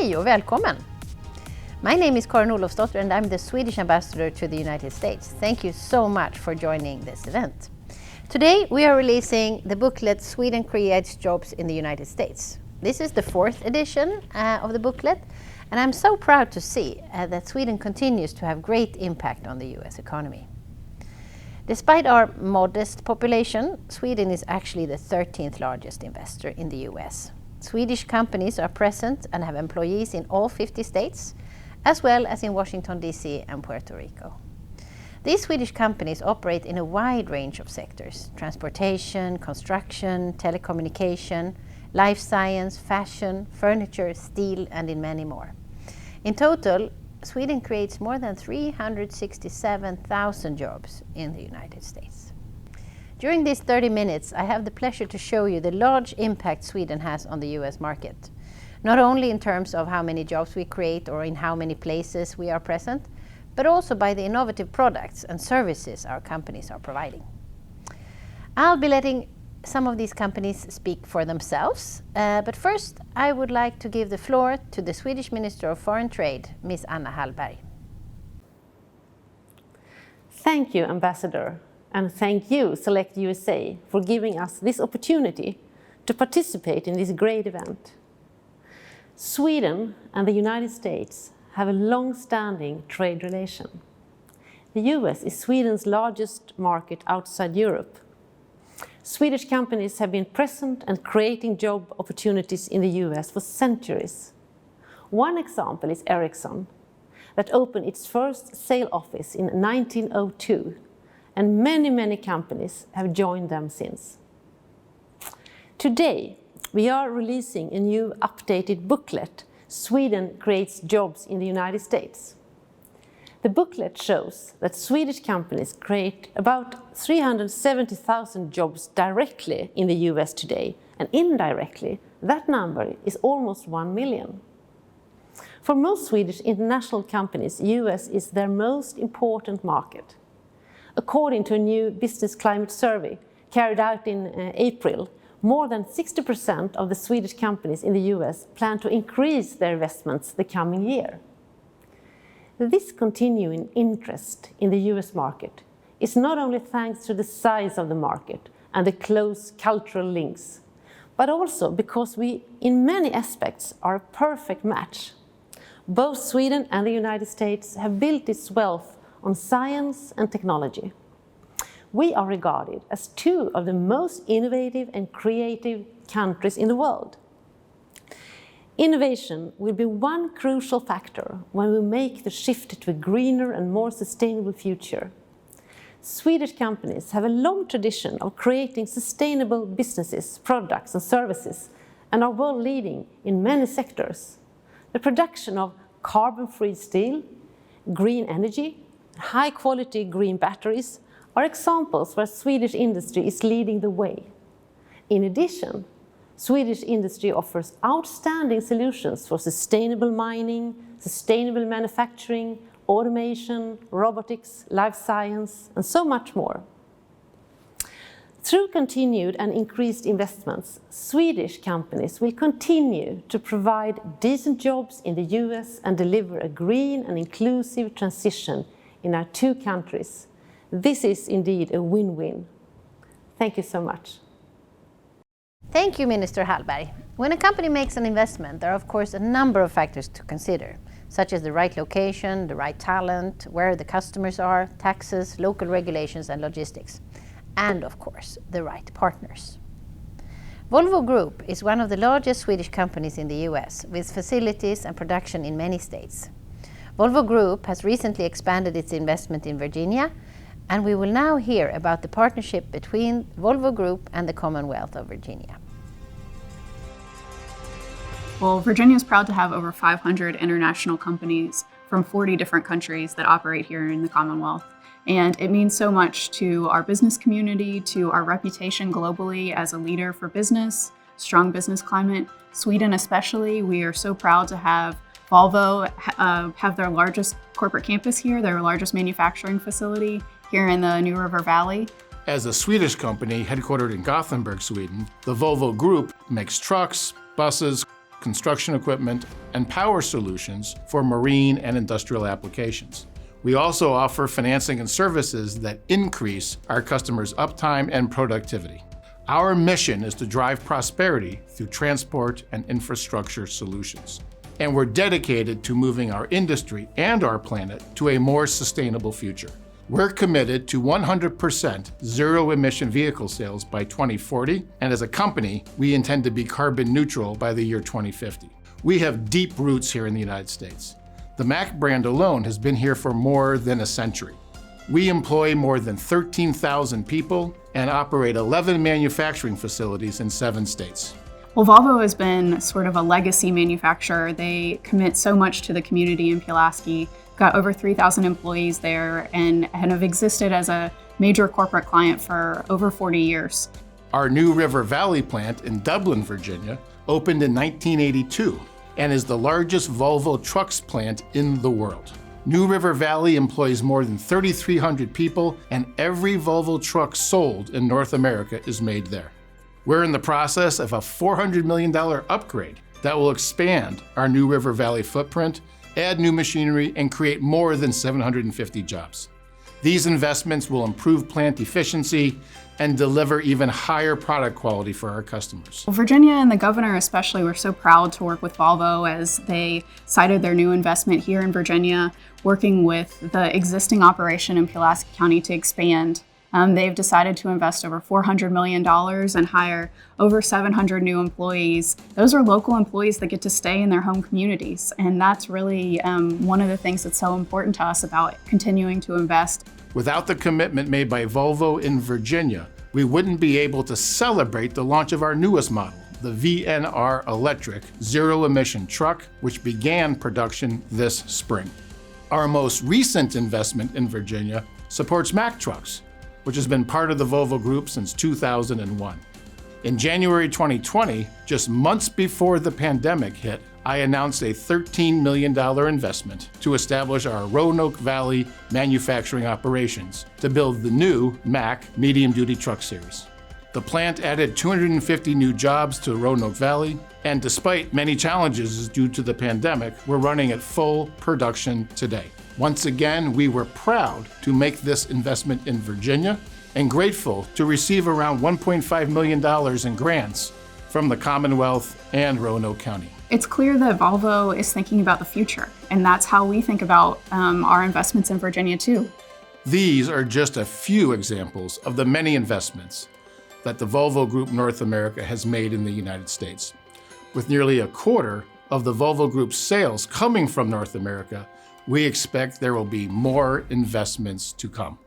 Hej och välkommen! My name is Karin Olofsdotter and I'm the Swedish ambassador to the United States. Thank you so much for joining this event. Today we are releasing the booklet Sweden Creates Jobs in the United States. This is the 4th edition of the booklet, and I'm so proud to see that Sweden continues to have great impact on the US economy. Despite our modest population, Sweden is actually the 13th largest investor in the US. Swedish companies are present and have employees in all 50 states, as well as in Washington, D.C. and Puerto Rico. These Swedish companies operate in a wide range of sectors: transportation, construction, telecommunication, life science, fashion, furniture, steel, and in many more. In total, Sweden creates more than 367,000 jobs in the United States. During these 30 minutes, I have the pleasure to show you the large impact Sweden has on the US market, not only in terms of how many jobs we create or in how many places we are present, but also by the innovative products and services our companies are providing. I'll be letting some of these companies speak for themselves, but first I would like to give the floor to the Swedish Minister of Foreign Trade, Ms. Anna Hallberg. Thank you, Ambassador, and thank you, SelectUSA, for giving us this opportunity to participate in this great event. Sweden and the United States have a long-standing trade relation. The US is Sweden's largest market outside Europe. Swedish companies have been present and creating job opportunities in the US for centuries. One example is Ericsson, that opened its first sale office in 1902, and many companies have joined them since. Today, we are releasing a new updated booklet, Sweden Creates Jobs in the United States. The booklet shows that Swedish companies create about 370,000 jobs directly in the US today, and indirectly, that number is almost 1 million. For most Swedish international companies, US is their most important market. According to a new business climate survey carried out in April, more than 60% of the Swedish companies in the US plan to increase their investments the coming year. This continuing interest in the US market is not only thanks to the size of the market and the close cultural links, but also because we, in many aspects, are a perfect match. Both Sweden and the United States have built its wealth on science and technology. We are regarded as two of the most innovative and creative countries in the world. Innovation will be one crucial factor when we make the shift to a greener and more sustainable future. Swedish companies have a long tradition of creating sustainable businesses, products and services, and are world leading in many sectors. The production of carbon-free steel, green energy, high-quality green batteries are examples where Swedish industry is leading the way. In addition, Swedish industry offers outstanding solutions for sustainable mining, sustainable manufacturing, automation, robotics, life science, and so much more. Through continued and increased investments, Swedish companies will continue to provide decent jobs in the US and deliver a green and inclusive transition in our two countries. This is indeed a win-win. Thank you so much. Thank you, Minister Hallberg. When a company makes an investment, there are of course a number of factors to consider, such as the right location, the right talent, where the customers are, taxes, local regulations and logistics, and of course the right partners. Volvo Group is one of the largest Swedish companies in the US, with facilities and production in many states. Volvo Group has recently expanded its investment in Virginia, and we will now hear about the partnership between Volvo Group and the Commonwealth of Virginia. Well, Virginia is proud to have over 500 international companies from 40 different countries that operate here in the Commonwealth. And it means so much to our business community, to our reputation globally as a leader for business, strong business climate. Sweden especially, we are so proud to have Volvo have their largest corporate campus here, their largest manufacturing facility here in the New River Valley. As a Swedish company headquartered in Gothenburg, Sweden, the Volvo Group makes trucks, buses, construction equipment, and power solutions for marine and industrial applications. We also offer financing and services that increase our customers' uptime and productivity. Our mission is to drive prosperity through transport and infrastructure solutions. And we're dedicated to moving our industry and our planet to a more sustainable future. We're committed to 100% zero-emission vehicle sales by 2040, and as a company, we intend to be carbon neutral by the year 2050. We have deep roots here in the United States. The Mack brand alone has been here for more than a century. We employ more than 13,000 people and operate 11 manufacturing facilities in 7 states. Well, Volvo has been sort of a legacy manufacturer. They commit so much to the community in Pulaski, got over 3,000 employees there, and have existed as a major corporate client for over 40 years. Our New River Valley plant in Dublin, Virginia, opened in 1982 and is the largest Volvo trucks plant in the world. New River Valley employs more than 3,300 people, and every Volvo truck sold in North America is made there. We're in the process of a $400 million upgrade that will expand our New River Valley footprint, add new machinery, and create more than 750 jobs. These investments will improve plant efficiency and deliver even higher product quality for our customers. Well, Virginia and the governor especially were so proud to work with Volvo as they cited their new investment here in Virginia, working with the existing operation in Pulaski County to expand. They've decided to invest over $400 million and hire over 700 new employees. Those are local employees that get to stay in their home communities. And that's really one of the things that's so important to us about continuing to invest. Without the commitment made by Volvo in Virginia, we wouldn't be able to celebrate the launch of our newest model, the VNR electric zero-emission truck, which began production this spring. Our most recent investment in Virginia supports Mack Trucks, which has been part of the Volvo Group since 2001. In January 2020, just months before the pandemic hit, I announced a $13 million investment to establish our Roanoke Valley manufacturing operations to build the new Mack medium-duty truck series. The plant added 250 new jobs to Roanoke Valley, and despite many challenges due to the pandemic, we're running at full production today. Once again, we were proud to make this investment in Virginia and grateful to receive around $1.5 million in grants from the Commonwealth and Roanoke County. It's clear that Volvo is thinking about the future, and that's how we think about our investments in Virginia too. These are just a few examples of the many investments that the Volvo Group North America has made in the United States. With nearly a quarter of the Volvo Group's sales coming from North America, we expect there will be more investments to come.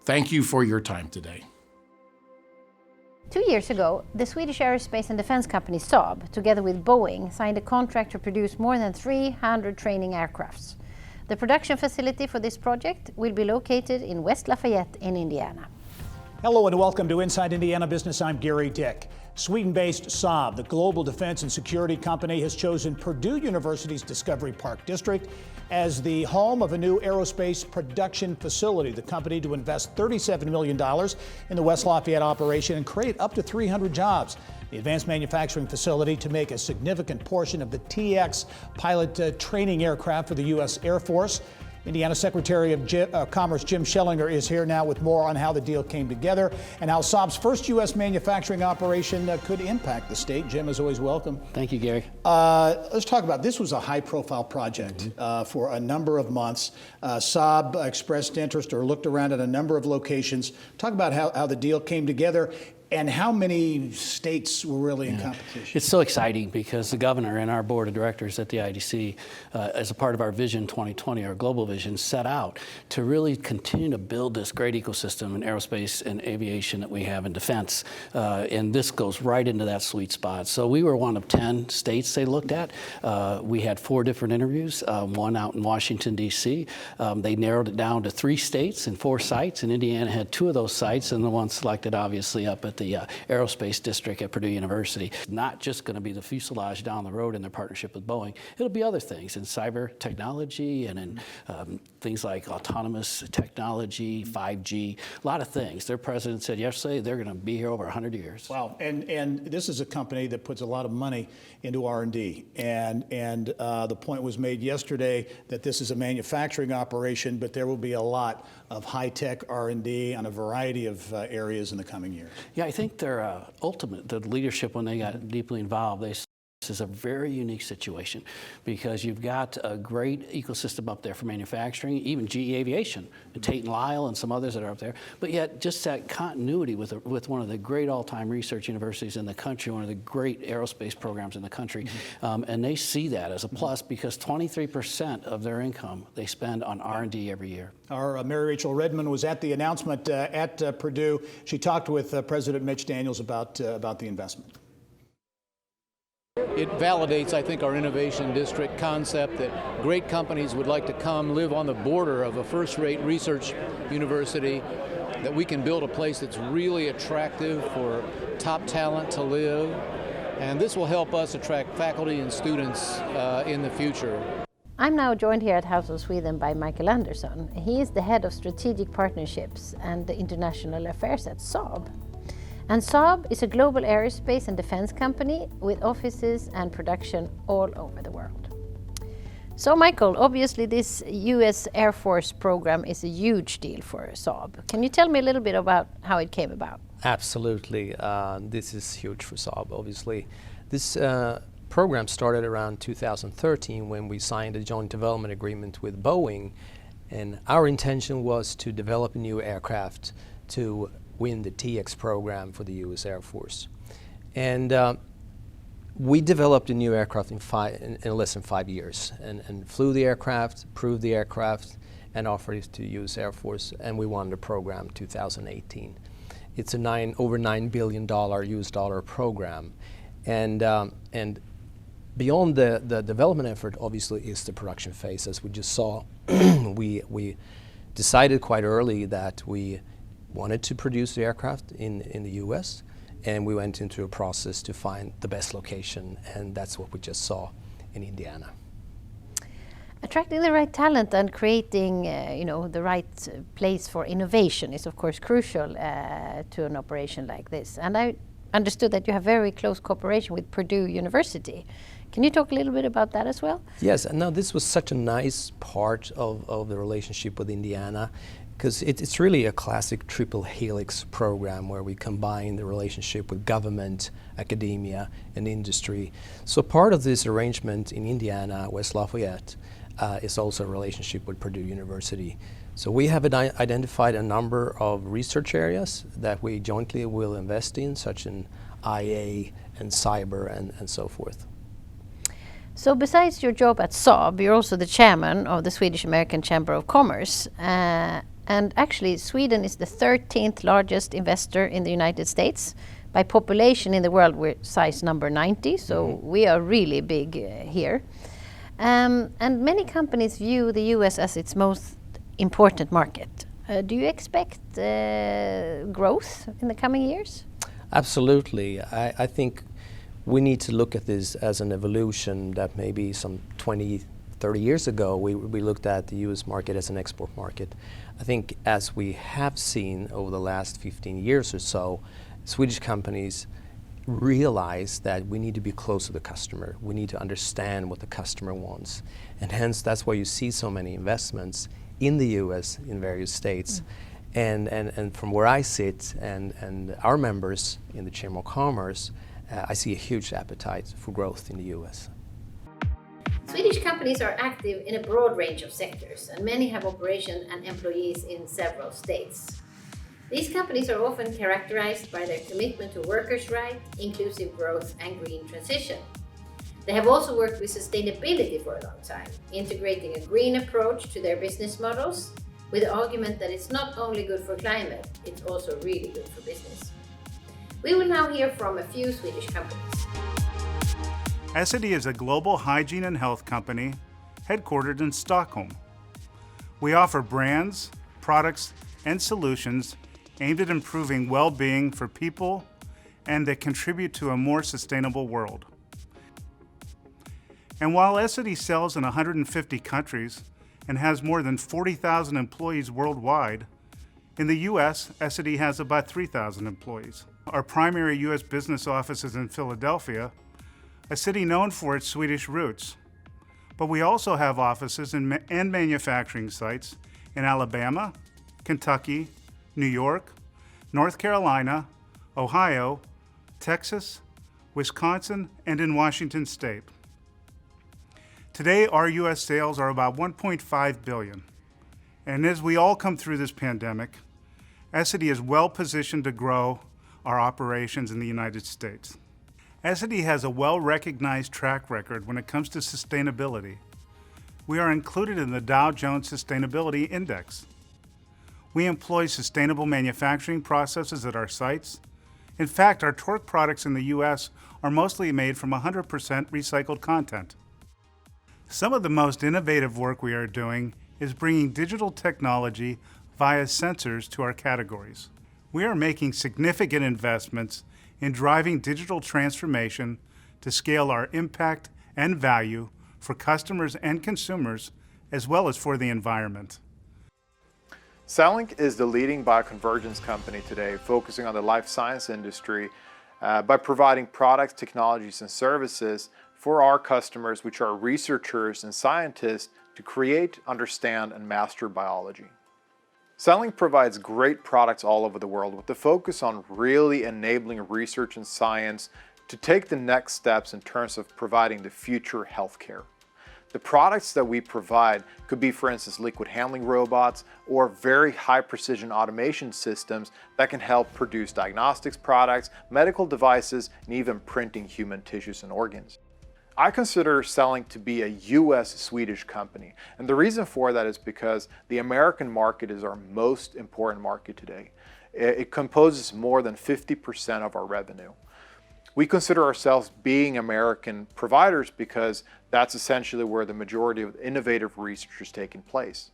Thank you for your time today. 2 years ago, the Swedish aerospace and defense company Saab, together with Boeing, signed a contract to produce more than 300 training aircrafts. The production facility for this project will be located in West Lafayette in Indiana. Hello and welcome to Inside Indiana Business. I'm Gary Dick. Sweden-based Saab, the global defense and security company, has chosen Purdue University's Discovery Park District as the home of a new aerospace production facility. The company to invest $37 million in the West Lafayette operation and create up to 300 jobs. The advanced manufacturing facility to make a significant portion of the TX pilot training aircraft for the U.S. Air Force. Indiana Secretary of Commerce Jim Schellinger is here now with more on how the deal came together and how Saab's first U.S. manufacturing operation could impact the state. Jim, as always, welcome. Thank you, Gary. Let's talk about this. Was a high-profile project for a number of months. Saab expressed interest or looked around at a number of locations. Talk about how the deal came together and how many states were really in competition. It's so exciting because the governor and our board of directors at the IDC, as a part of our Vision 2020, our global vision, set out to really continue to build this great ecosystem in aerospace and aviation that we have in defense. And this goes right into that sweet spot. So we were one of 10 states they looked at. We had 4 different interviews, one out in Washington, D.C. They narrowed it down to 3 states and 4 sites, and Indiana had 2 of those sites, and the one selected obviously up at the the aerospace district at Purdue University. It's not just going to be the fuselage down the road in their partnership with Boeing. It'll be other things in cyber technology and in things like autonomous technology, 5G, a lot of things. Their president said yesterday they're going to be here over 100 years. Wow, and this is a company that puts a lot of money into R&D, and the point was made yesterday that this is a manufacturing operation, but there will be a lot of high-tech R&D on a variety of areas in the coming years. Yeah, I think their the leadership, when they got deeply involved, they said this is a very unique situation because you've got a great ecosystem up there for manufacturing, even GE Aviation, and Tate and Lyle and some others that are up there, but yet just that continuity with one of the great all-time research universities in the country, one of the great aerospace programs in the country, and they see that as a plus because 23% of their income they spend on R&D every year. Our Mary Rachel Redmond was at the announcement at Purdue. She talked with President Mitch Daniels about the investment. It validates, I think, our innovation district concept that great companies would like to come live on the border of a first-rate research university, that we can build a place that's really attractive for top talent to live, and this will help us attract faculty and students in the future. I'm now joined here at House of Sweden by Michael Andersson. He is the head of strategic partnerships and international affairs at Saab. And Saab is a global aerospace and defense company with offices and production all over the world. So Michael, obviously this US Air Force program is a huge deal for Saab. Can you tell me a little bit about how it came about? Absolutely. This is huge for Saab, obviously. This program started around 2013 when we signed a joint development agreement with Boeing, and our intention was to develop a new aircraft to win the TX program for the US Air Force. And we developed a new aircraft in less than 5 years and flew the aircraft, proved the aircraft, and offered it to the US Air Force, and we won the program 2018. It's a over $9 billion US dollar program. And beyond the development effort, obviously, is the production phase. As we just saw, we decided quite early that we wanted to produce the aircraft in the US, and we went into a process to find the best location, and that's what we just saw in Indiana. Attracting the right talent and creating the right place for innovation is of course crucial to an operation like this. And I understood that you have very close cooperation with Purdue University. Can you talk a little bit about that as well? Yes, and now this was such a nice part of the relationship with Indiana, because it's really a classic triple helix program where we combine the relationship with government, academia, and industry. So part of this arrangement in Indiana, West Lafayette, is also a relationship with Purdue University. So we have identified a number of research areas that we jointly will invest in, such as IA and cyber and so forth. So besides your job at Saab, you're also the chairman of the Swedish-American Chamber of Commerce. And actually, Sweden is the 13th largest investor in the United States. By population in the world, we're size number 90, so we are really big here. And many companies view the US as its most important market. Do you expect growth in the coming years? Absolutely. I think we need to look at this as an evolution that maybe some 20, 30 years ago, we looked at the US market as an export market. I think as we have seen over the last 15 years or so, Swedish companies realize that we need to be close to the customer. We need to understand what the customer wants. And hence, that's why you see so many investments in the US in various states. And from where I sit and our members in the Chamber of Commerce, I see a huge appetite for growth in the US. Swedish companies are active in a broad range of sectors, and many have operations and employees in several states. These companies are often characterized by their commitment to workers' rights, inclusive growth, and green transition. They have also worked with sustainability for a long time, integrating a green approach to their business models, with the argument that it's not only good for climate, it's also really good for business. We will now hear from a few Swedish companies. Essity is a global hygiene and health company headquartered in Stockholm. We offer brands, products, and solutions aimed at improving well-being for people and that contribute to a more sustainable world. And while Essity sells in 150 countries and has more than 40,000 employees worldwide, in the U.S., Essity has about 3,000 employees. Our primary U.S. business office is in Philadelphia, a city known for its Swedish roots. But we also have offices and manufacturing sites in Alabama, Kentucky, New York, North Carolina, Ohio, Texas, Wisconsin, and in Washington State. Today, our U.S. sales are about $1.5 billion. And as we all come through this pandemic, Essity is well positioned to grow our operations in the United States. Essity has a well-recognized track record when it comes to sustainability. We are included in the Dow Jones Sustainability Index. We employ sustainable manufacturing processes at our sites. In fact, our Torque products in the U.S. are mostly made from 100% recycled content. Some of the most innovative work we are doing is bringing digital technology via sensors to our categories. We are making significant investments in driving digital transformation to scale our impact and value for customers and consumers, as well as for the environment. CelectUSA is the leading bioconvergence company today, focusing on the life science industry by providing products, technologies, and services for our customers, which are researchers and scientists, to create, understand, and master biology. CelectUSA provides great products all over the world with the focus on really enabling research and science to take the next steps in terms of providing the future healthcare. The products that we provide could be, for instance, liquid handling robots or very high precision automation systems that can help produce diagnostics products, medical devices, and even printing human tissues and organs. I consider CelectUSA to be a US-Swedish company, and the reason for that is because the American market is our most important market today. It composes more than 50% of our revenue. We consider ourselves being American providers because that's essentially where the majority of innovative research is taking place.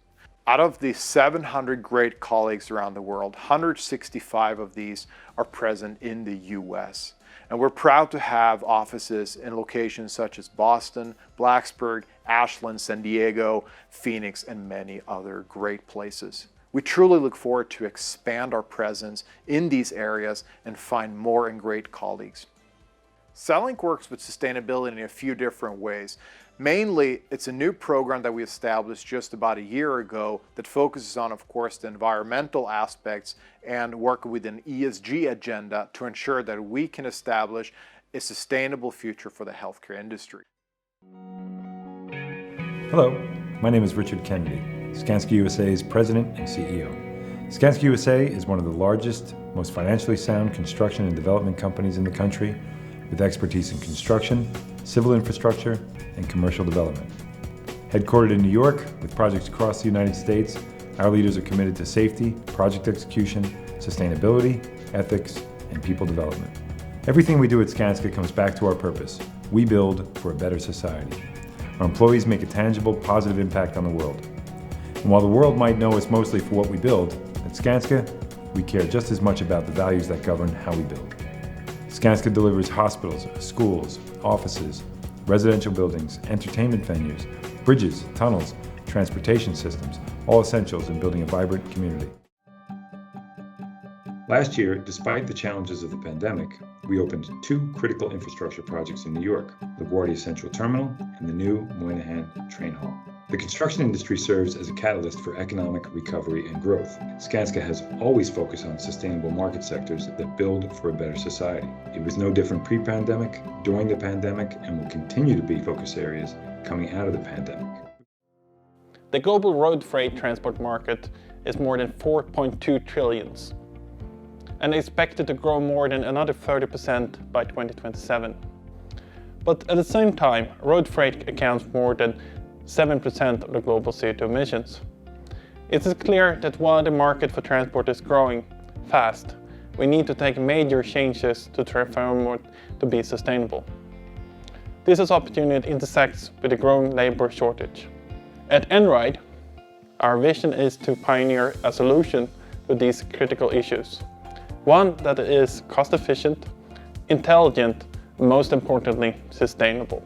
Out of the 700 great colleagues around the world, 165 of these are present in the US. And we're proud to have offices in locations such as Boston, Blacksburg, Ashland, San Diego, Phoenix, and many other great places. We truly look forward to expand our presence in these areas and find more and great colleagues. CelectUSA works with sustainability in a few different ways. Mainly, it's a new program that we established just about a year ago that focuses on, of course, the environmental aspects and work with an ESG agenda to ensure that we can establish a sustainable future for the healthcare industry. Hello, my name is Richard Kennedy, Skanska USA's President and CEO. Skanska USA is one of the largest, most financially sound construction and development companies in the country, with expertise in construction, civil infrastructure, and commercial development. Headquartered in New York, with projects across the United States, our leaders are committed to safety, project execution, sustainability, ethics, and people development. Everything we do at Skanska comes back to our purpose. We build for a better society. Our employees make a tangible, positive impact on the world. And while the world might know us mostly for what we build, at Skanska, we care just as much about the values that govern how we build. Skanska delivers hospitals, schools, offices, residential buildings, entertainment venues, bridges, tunnels, transportation systems, all essentials in building a vibrant community. Last year, despite the challenges of the pandemic, we opened 2 critical infrastructure projects in New York, LaGuardia Central Terminal and the new Moynihan Train Hall. The construction industry serves as a catalyst for economic recovery and growth. Skanska has always focused on sustainable market sectors that build for a better society. It was no different pre-pandemic, during the pandemic, and will continue to be focus areas coming out of the pandemic. The global road freight transport market is more than 4.2 trillion and expected to grow more than another 30% by 2027. But at the same time, road freight accounts for more than 7% of the global CO2 emissions. It is clear that while the market for transport is growing fast, we need to take major changes to transform it to be sustainable. This opportunity intersects with the growing labor shortage. At Enride, our vision is to pioneer a solution to these critical issues. One that is cost efficient, intelligent, and most importantly, sustainable.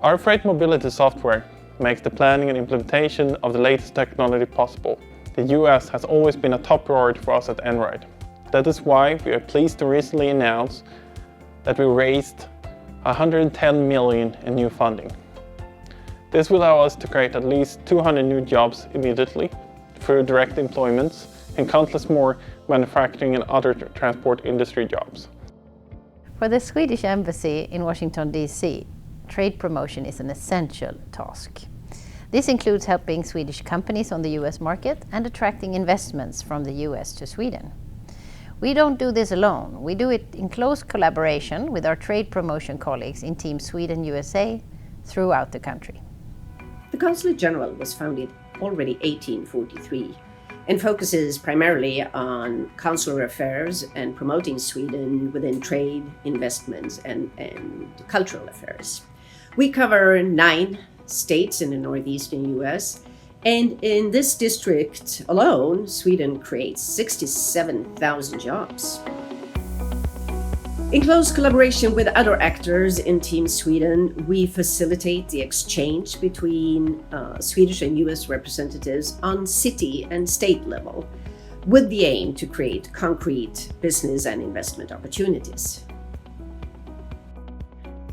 Our freight mobility software makes the planning and implementation of the latest technology possible. The US has always been a top priority for us at Enride. That is why we are pleased to recently announce that we raised 110 million in new funding. This will allow us to create at least 200 new jobs immediately through direct employments and countless more manufacturing and other transport industry jobs. For the Swedish Embassy in Washington, D.C., trade promotion is an essential task. This includes helping Swedish companies on the US market and attracting investments from the US to Sweden. We don't do this alone. We do it in close collaboration with our trade promotion colleagues in Team Sweden USA throughout the country. The Consulate General was founded already 1843 and focuses primarily on consular affairs and promoting Sweden within trade, investments, and cultural affairs. We cover 9 states in the northeastern US, and in this district alone, Sweden creates 67,000 jobs. In close collaboration with other actors in Team Sweden, we facilitate the exchange between Swedish and US representatives on city and state level, with the aim to create concrete business and investment opportunities.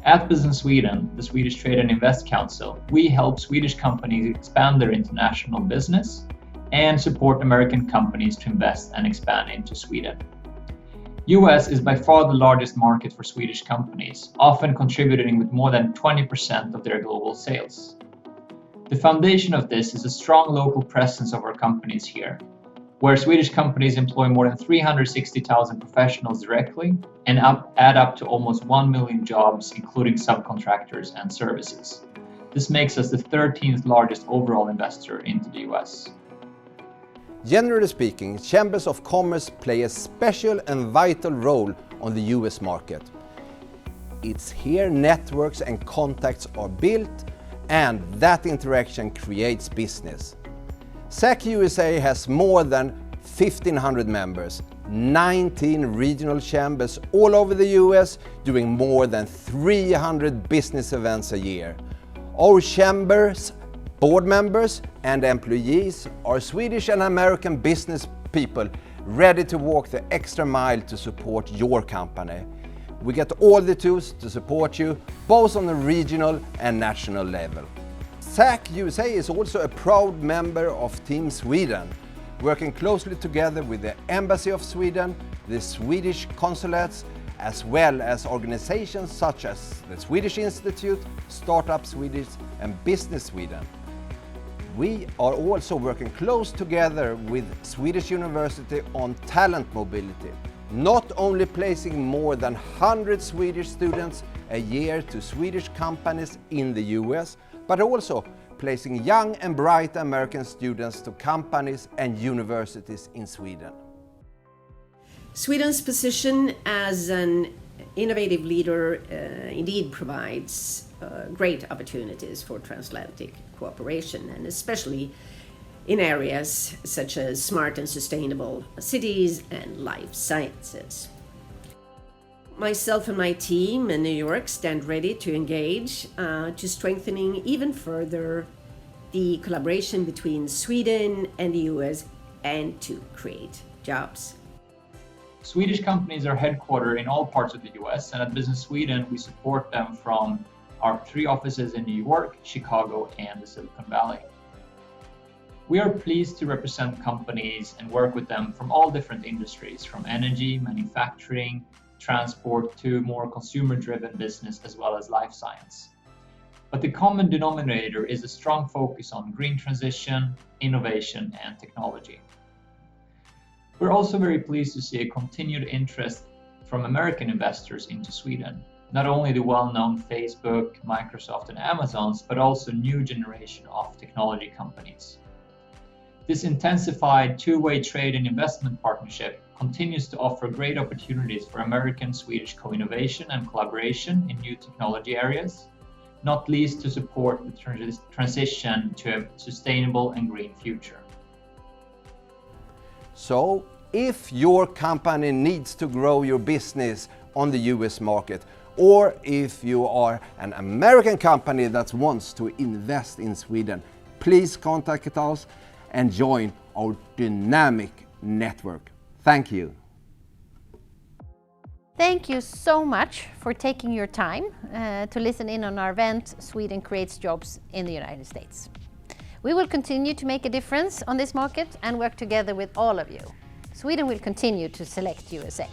At Business Sweden, the Swedish Trade and Invest Council, we help Swedish companies expand their international business and support American companies to invest and expand into Sweden. US is by far the largest market for Swedish companies, often contributing with more than 20% of their global sales. The foundation of this is a strong local presence of our companies here, where Swedish companies employ more than 360,000 professionals directly and add up to almost 1 million jobs, including subcontractors and services. This makes us the 13th largest overall investor into the US. Generally speaking, chambers of commerce play a special and vital role on the US market. It's here networks and contacts are built, and that interaction creates business. SelectUSA has more than 1,500 members, 19 regional chambers all over the US, doing more than 300 business events a year. Our chambers, board members and employees are Swedish and American business people ready to walk the extra mile to support your company. We get all the tools to support you, both on the regional and national level. SelectUSA is also a proud member of Team Sweden, working closely together with the Embassy of Sweden, the Swedish consulates, as well as organizations such as the Swedish Institute, Startup Swedish and Business Sweden. We are also working close together with Swedish University on talent mobility, not only placing more than 100 Swedish students a year to Swedish companies in the US, but also placing young and bright American students to companies and universities in Sweden. Sweden's position as an innovative leader indeed provides great opportunities for transatlantic cooperation, and especially in areas such as smart and sustainable cities and life sciences. Myself and my team in New York stand ready to engage to strengthening even further the collaboration between Sweden and the US and to create jobs. Swedish companies are headquartered in all parts of the US, and at Business Sweden we support them from our 3 offices in New York, Chicago and the Silicon Valley. We are pleased to represent companies and work with them from all different industries, from energy, manufacturing, transport to more consumer-driven business as well as life science. But the common denominator is a strong focus on green transition, innovation and technology. We're also very pleased to see a continued interest from American investors into Sweden. Not only the well-known Facebook, Microsoft and Amazons, but also new generation of technology companies. This intensified two-way trade and investment partnership continues to offer great opportunities for American-Swedish co-innovation and collaboration in new technology areas, not least to support the transition to a sustainable and green future. So, if your company needs to grow your business on the US market, or if you are an American company that wants to invest in Sweden, please contact us and join our dynamic network. Thank you. Thank you so much for taking your time to listen in on our event, Sweden Creates Jobs in the United States. We will continue to make a difference on this market and work together with all of you. Sweden will continue to select USA.